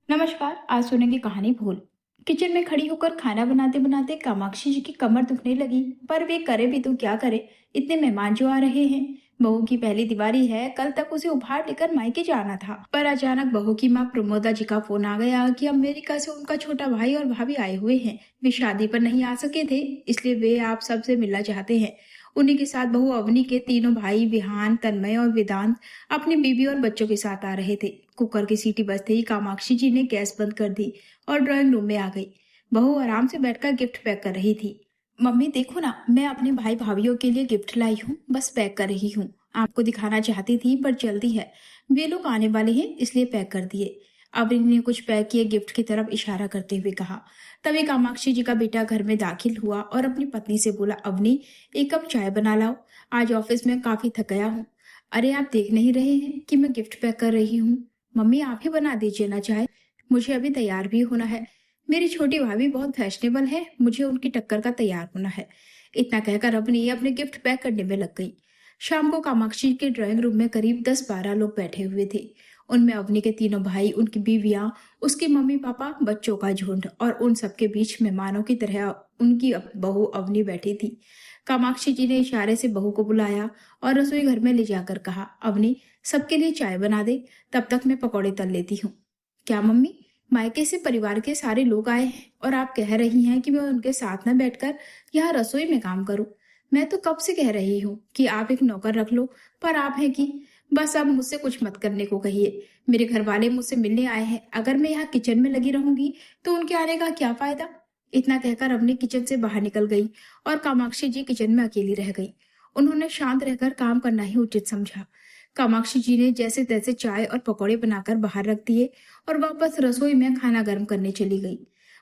नमस्कार। आज सुनेंगे कहानी भूल। किचन में खड़ी होकर खाना बनाते बनाते कामाक्षी जी की कमर दुखने लगी। पर वे करे भी तो क्या करे, इतने मेहमान जो आ रहे हैं। बहू की पहली दिवाली है, कल तक उसे उपहार लेकर मायके जाना था, पर अचानक बहू की माँ प्रमोदा जी का फोन आ गया कि अमेरिका से उनका छोटा भाई और भाभी आए हुए हैं। वे शादी पर नहीं आ सके थे, इसलिए वे आप सबसे मिलना चाहते हैं। उन्हीं के साथ बहू अवनी के तीनों भाई विहान, तन्मय और वेदांत अपनी बीवी और बच्चों के साथ आ रहे थे। कुकर की सीटी बजते ही कामाक्षी जी ने गैस बंद कर दी और ड्राइंग रूम में आ गई। बहू आराम से बैठकर गिफ्ट पैक कर रही थी। मम्मी देखो ना, मैं अपने भाई भाभीियों के लिए गिफ्ट लाई हूँ, बस पैक कर रही हूँ। आपको दिखाना चाहती थी पर जल्दी है, वे लोग आने वाले हैं इसलिए पैक कर दिए। अवनी ने कुछ पैक किए गिफ्ट की तरफ इशारा करते हुए कहा। तभी कामाक्षी जी का बेटा घर में दाखिल हुआ और अपनी पत्नी से बोला, अवनी एक कप चाय बना लाओ, आज ऑफिस में काफी थक गया हूँ। अरे आप देख नहीं रहे हैं कि मैं गिफ्ट पैक कर रही हूँ। मम्मी आप ही बना दीजिए ना चाय, मुझे अभी तैयार भी होना है। मेरी छोटी भाभी बहुत फैशनेबल है, मुझे उनकी टक्कर का तैयार होना है। इतना कहकर अपनी अपने गिफ्ट पैक करने में लग गई। शाम को कामाक्षी के ड्राइंग रूम में करीब 10-12 लोग बैठे हुए थे। उनमें अवनी के तीनों भाई, उनकी बीवियां, उसके मम्मी पापा, बच्चों का झुंड और उन सबके बीच मेहमानों की तरह उनकी बहू अवनी बैठी थी। कामाक्षी जी ने इशारे से बहू को बुलाया और रसोई घर में ले जाकर कहा, अवनी सबके लिए चाय बना दे, तब तक मैं पकौड़े तल लेती हूँ। क्या मम्मी, मायके से परिवार के सारे लोग आए हैं और आप कह रही हैं कि मैं उनके साथ न बैठकर यहाँ रसोई में काम करूं? मैं तो कब से कह रही हूँ कि आप एक नौकर रख लो, पर आप हैं कि बस अब मुझसे कुछ मत करने को कहिए। मेरे घर वाले मुझसे मिलने आए हैं, अगर मैं यहाँ किचन में लगी रहूंगी तो उनके आने का क्या फायदा। इतना कहकर अपने किचन से बाहर निकल गई और कामाक्षी जी किचन में अकेली रह गई। उन्होंने शांत रहकर काम करना ही उचित समझा। कामाक्षी जी ने जैसे तैसे चाय और पकौड़े बनाकर बाहर रख दिए और वापस रसोई में खाना गर्म करने चली गई।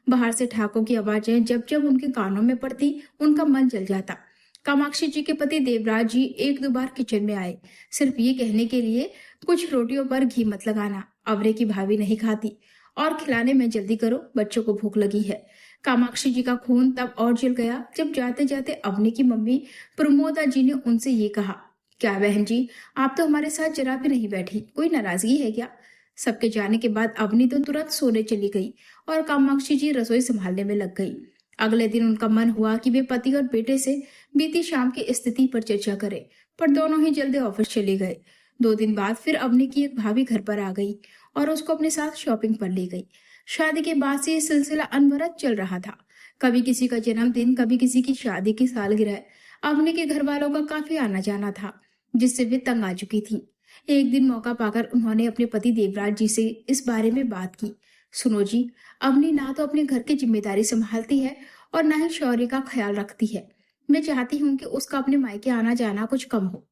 बाहर से ठहाकों की आवाजें जब जब उनके कानों में पड़ती, उनका मन जल जाता। कामाक्षी जी के पति देवराज जी 1-2 बार किचन में आए, सिर्फ ये कहने के लिए, कुछ रोटियों पर घी मत लगाना, अवरे की भाभी नहीं खाती, और खिलाने में जल्दी करो, बच्चों को भूख लगी है। कामाक्षी जी का खून तब और जल गया जब जाते जाते अवनी की मम्मी प्रमोदा जी ने उनसे ये कहा, क्या बहन जी, आप तो हमारे साथ जरा भी नहीं बैठी, कोई नाराजगी है क्या? सबके जाने के बाद अवनी तो तुरंत सोने चली गई और कामाक्षी जी रसोई संभालने में लग गई। अगले दिन उनका मन हुआ कि वे पति और बेटे से बीती शाम की स्थिति पर चर्चा करें, पर दोनों ही जल्दी ऑफिस चले गए। 2 दिन बाद फिर अवनी की एक भाभी घर पर आ गई और उसको अपने साथ शॉपिंग पर ले गई। शादी के बाद से ये सिलसिला अनवरत चल रहा था। कभी किसी का जन्मदिन, कभी किसी की शादी की सालगिरह। अवनी के घर वालों का काफी आना जाना था, जिससे वे तंग आ चुकी थी। एक दिन मौका पाकर उन्होंने अपने पति देवराज जी से इस बारे में बात की। सुनो जी, अवनी ना तो अपने घर की जिम्मेदारी संभालती है और ना ही शौर्य का ख्याल रखती है। मैं चाहती हूँ कि उसका अपने मायके आना जाना कुछ कम हो।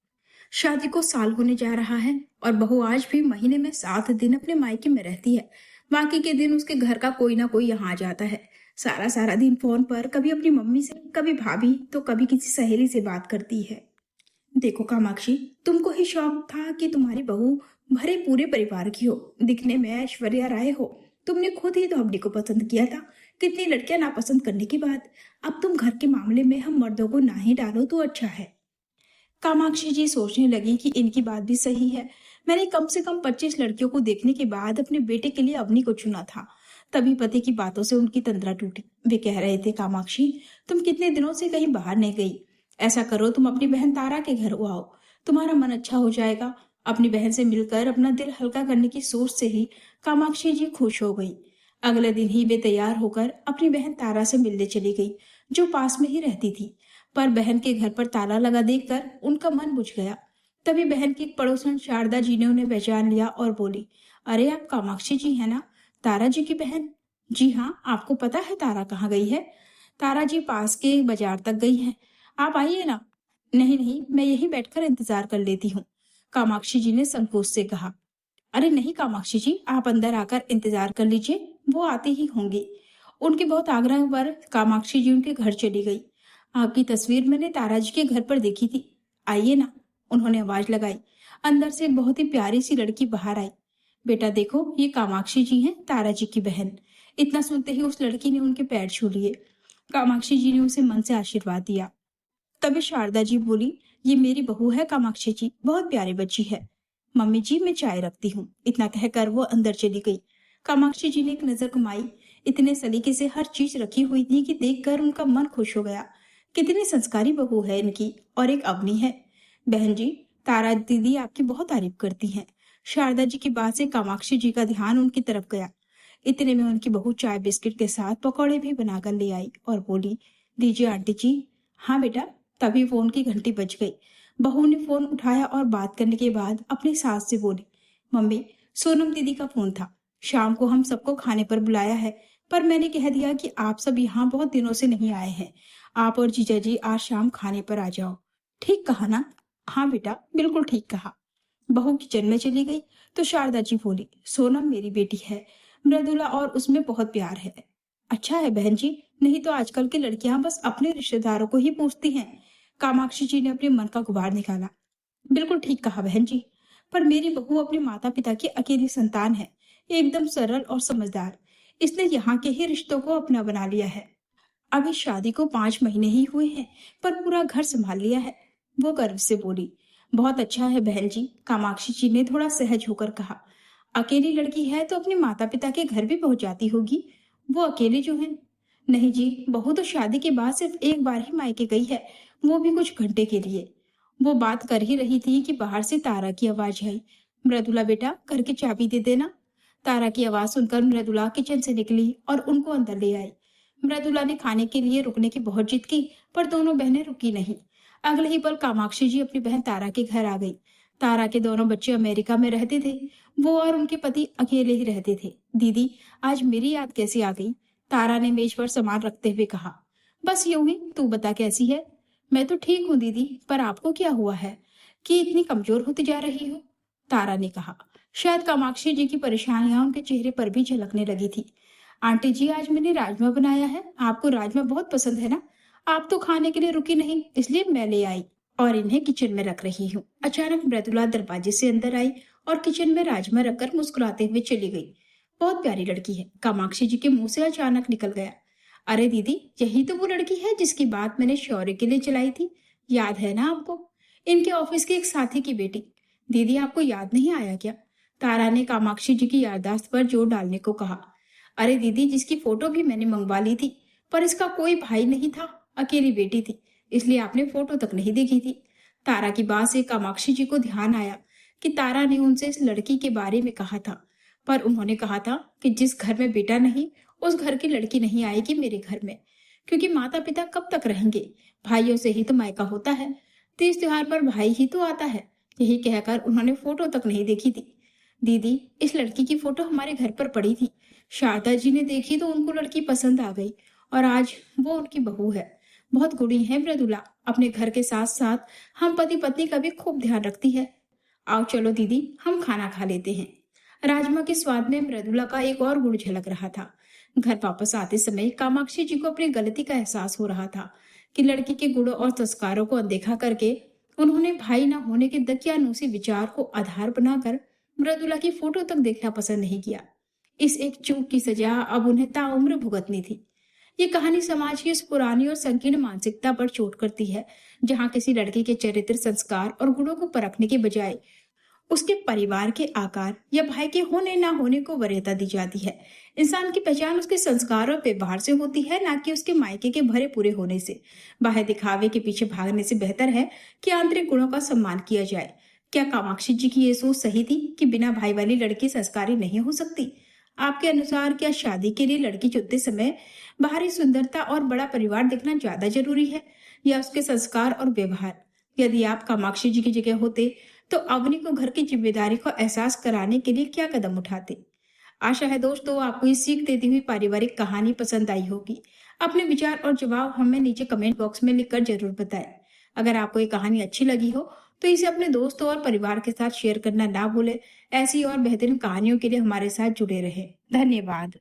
शादी को साल होने जा रहा है और बहू आज भी महीने में 7 दिन अपने मायके में रहती है। बाकी के दिन उसके घर का कोई ना कोई यहाँ आ जाता है। सारा सारा दिन फोन पर कभी अपनी मम्मी से, कभी भाभी, तो कभी किसी सहेली से बात करती है। देखो कामाक्षी, तुमको ही शौक था कि तुम्हारी बहू भरे पूरे परिवार की हो, दिखने में ऐश्वर्या राय हो। तुमने खुद ही तो अवनी को पसंद किया था, कितनी लड़कियां नापसंद करने के बाद। अब तुम घर के मामले में हम मर्दों को ना ही डालो तो अच्छा है। कामाक्षी जी सोचने लगी कि इनकी बात भी सही है। मैंने कम से कम 25 लड़कियों को देखने के बाद अपने बेटे के लिए अवनी को चुना था। तभी पति की बातों से उनकी तंद्रा टूटी। वे कह रहे थे, कामाक्षी तुम कितने दिनों से कहीं बाहर नहीं गई, ऐसा करो तुम अपनी बहन तारा के घर आओ, तुम्हारा मन अच्छा हो जाएगा। अपनी बहन से मिलकर अपना दिल हल्का करने की सोच से ही कामाक्षी जी खुश हो गई। अगले दिन ही वे तैयार होकर अपनी बहन तारा से मिलने चली गई, जो पास में ही रहती थी। पर बहन के घर पर ताला लगा देखकर उनका मन बुझ गया। तभी बहन की एक पड़ोसन शारदा जी ने उन्हें पहचान लिया और बोली, अरे आप कामाक्षी जी है ना, तारा जी की बहन? जी हाँ, आपको पता है तारा कहाँ गई है? तारा जी पास के बाजार तक गई है, आप आइए ना। नहीं नहीं, मैं यहीं बैठकर इंतजार कर लेती हूँ, कामाक्षी जी ने संकोच से कहा। अरे नहीं कामाक्षी जी, आप अंदर आकर इंतजार कर लीजिए, वो आती ही होंगी। उनके बहुत आग्रह पर कामाक्षी जी उनके घर चली गई। आपकी तस्वीर मैंने तारा जी के घर पर देखी थी, आइए ना, उन्होंने आवाज लगाई। अंदर से एक बहुत ही प्यारी सी लड़की बाहर आई। बेटा देखो, ये कामाक्षी जी हैं, तारा जी की बहन। इतना सुनते ही उस लड़की ने उनके पैर छू लिए। कामाक्षी जी ने उसे मन से आशीर्वाद दिया। तभी शारदा जी बोली, ये मेरी बहू है कामाक्षी जी, बहुत प्यारी बच्ची है। मम्मी जी मैं चाय रखती हूँ। इतना कहकर वो अंदर चली गई। कामाक्षी जी ने एक नजर घुमाई। इतने सलीके से हर चीज रखी हुई थी कि देखकर उनका मन खुश हो गया। कितनी संस्कारी बहू है इनकी। और एक अवनी है। बहन जी, तारा दीदी आपकी बहुत तारीफ करती हैं। शारदा जी की बात से कामाक्षी जी का ध्यान उनकी तरफ गया। इतने में उनकी बहू चाय बिस्किट के साथ पकौड़े भी बनाकर ले आई और बोली, दीजिए आंटी जी। हाँ बेटा। तभी फोन की घंटी बज गई। बहू ने फोन उठाया और बात करने के बाद अपनी सास से बोली, मम्मी, सोनम दीदी का फोन था। शाम को हम सबको खाने पर बुलाया है, पर मैंने कह दिया कि आप सब यहाँ बहुत दिनों से नहीं आए हैं। आप और जीजा जी आज शाम खाने पर आ जाओ। ठीक कहा ना? हाँ बेटा, बिल्कुल ठीक कहा। बहू किचन में चली गई तो शारदा जी बोली, सोनम मेरी बेटी है, मृदुला और उसमें बहुत प्यार है। अच्छा है बहन जी, नहीं तो आजकल की लड़कियां बस अपने रिश्तेदारों को ही पूछती हैं। कामाक्षी जी ने अपने मन का गुबार निकाला। बिल्कुल ठीक कहा बहन जी, पर मेरी बहू अपने माता पिता की अकेली संतान है, एकदम सरल और समझदार। इसने यहाँ के ही रिश्तों को अपना बना लिया है। अभी शादी को 5 महीने ही हुए हैं, पर पूरा घर संभाल लिया है। वो गर्व से बोली। बहुत अच्छा है बहन जी, कामाक्षी जी ने थोड़ा सहज होकर कहा। अकेली लड़की है तो अपने माता पिता के घर भी पहुंच जाती होगी। वो अकेले जो है। नहीं जी, बहू तो शादी के बाद सिर्फ एक बार ही मायके गई है, वो भी कुछ घंटे के लिए। वो बात कर ही रही थी कि बाहर से तारा की आवाज आई, मृदुला बेटा, घर की चाबी दे देना। तारा की आवाज सुनकर मृदुला किचन से निकली और उनको अंदर ले आई। मृदुला ने खाने के लिए रुकने की बहुत जिद की, पर दोनों बहनें रुकी नहीं। अगले ही पल कामाक्षी जी अपनी बहन तारा के घर आ गई। तारा के दोनों बच्चे अमेरिका में रहते थे। वो और उनके पति अकेले ही रहते थे। दीदी, आज मेरी याद कैसी आ गई? तारा ने मेज पर सामान रखते हुए कहा। बस यूं ही, तू बता कैसी है? मैं तो ठीक हूँ दीदी, पर आपको क्या हुआ है कि इतनी कमजोर होती जा रही हो? तारा ने कहा। शायद कामाक्षी जी की परेशानियां उनके चेहरे पर भी झलकने लगी थी। आंटी जी, आज मैंने राजमा बनाया है, आपको राजमा बहुत पसंद है ना? आप तो खाने के लिए रुकी नहीं, इसलिए मैं ले आई और इन्हें किचन में रख रही हूँ। अचानक मृदुला दरवाजे से अंदर आई और किचन में राजमा रखकर मुस्कुराते हुए चली गई। बहुत प्यारी लड़की है, कामाक्षी जी के मुंह से अचानक निकल गया। अरे दीदी, यही तो वो लड़की है जिसकी बात मैंने शौर्य के लिए चलाई थी, याद है ना आपको? इनके ऑफिस के एक साथी की बेटी। दीदी, आपको याद नहीं आया क्या? तारा ने कामाक्षी जी की याददाश्त पर जोर डालने को कहा। अरे दीदी, जिसकी फोटो भी मैंने मंगवा ली थी, पर इसका कोई भाई नहीं था, अकेली बेटी थी, इसलिए आपने फोटो तक नहीं देखी थी। तारा की बात से कामाक्षी जी को ध्यान आया कि तारा ने उनसे इस लड़की के बारे में कहा था, पर उन्होंने कहा था कि जिस घर में बेटा नहीं, उस घर की लड़की नहीं आएगी मेरे घर में, क्योंकि माता पिता कब तक रहेंगे, भाइयों से ही तो मायका होता है, तीज त्योहार पर भाई ही तो आता है। यही कहकर उन्होंने फोटो तक नहीं देखी थी। दीदी, इस लड़की की फोटो हमारे घर पर पड़ी थी, शारदा जी ने देखी तो उनको लड़की पसंद आ गई और आज वो उनकी बहू है। बहुत गुणी है मृदुला, अपने घर के साथ साथ हम पति पत्नी का भी खूब ध्यान रखती है। आओ चलो दीदी, हम खाना खा लेते हैं। राजमा के स्वाद में मृदुला का एक और गुण झलक रहा था। घर वापस आते समय कामाक्षी जी को अपनी गलती का एहसास हो रहा था कि लड़की के गुणों और संस्कारों को अनदेखा करके उन्होंने भाई न होने के दकियानूसी विचार को आधार बनाकर मृदुला की फोटो तक देखना पसंद नहीं किया। इस एक चूक की सजा अब उन्हें ताउम्र भुगतनी थी। ये कहानी समाज की उस पुरानी और संकीर्ण मानसिकता पर चोट करती है, जहाँ किसी लड़के के चरित्र, संस्कार और गुणों को परखने के बजाय उसके परिवार के आकार या भाई के होने ना होने को वरीयता दी जाती है। इंसान की पहचान उसके संस्कार और व्यवहार से होती है, ना कि उसके मायके के भरे पूरे होने से। बाहर दिखावे के पीछे भागने से बेहतर है कि आंतरिक गुणों का सम्मान किया जाए। क्या कामाक्षी जी की ये सोच सही थी कि बिना भाई वाली लड़की संस्कारी नहीं हो सकती? आपके अनुसार क्या शादी के लिए लड़की चुनते समय बाहरी सुंदरता और बड़ा परिवार देखना ज्यादा जरूरी है या उसके संस्कार और व्यवहार? यदि आप कामाक्षी जी की जगह होते तो अवनी को घर की जिम्मेदारी को एहसास कराने के लिए क्या कदम उठाते? आशा है दोस्तों आपको ये सीख देती हुई पारिवारिक कहानी पसंद आई होगी। अपने विचार और जवाब हमें नीचे कमेंट बॉक्स में लिखकर जरूर बताएं। अगर आपको ये कहानी अच्छी लगी हो तो इसे अपने दोस्तों और परिवार के साथ शेयर करना ना भूलें। ऐसी और बेहतरीन कहानियों के लिए हमारे साथ जुड़े रहें। धन्यवाद।